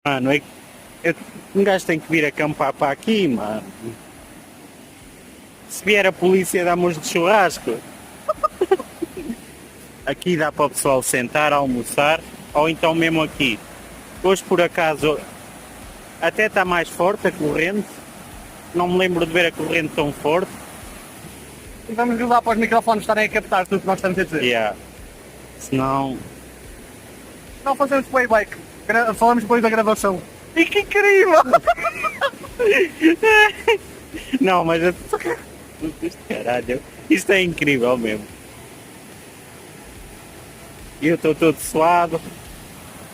Mano, um gajo tem que vir acampar para aqui, mano. Se vier a polícia dá-nos de churrasco. Aqui dá para o pessoal sentar, almoçar, ou então mesmo aqui. Hoje por acaso até está mais forte a corrente. Não me lembro de ver a corrente tão forte. E vamos usar para os microfones estarem a captar tudo que nós estamos a dizer. Yeah. Senão. Não fazemos playback. Falamos depois da gravação. E que incrível! Não, mas. Caralho, isto é incrível mesmo. E eu estou todo suado.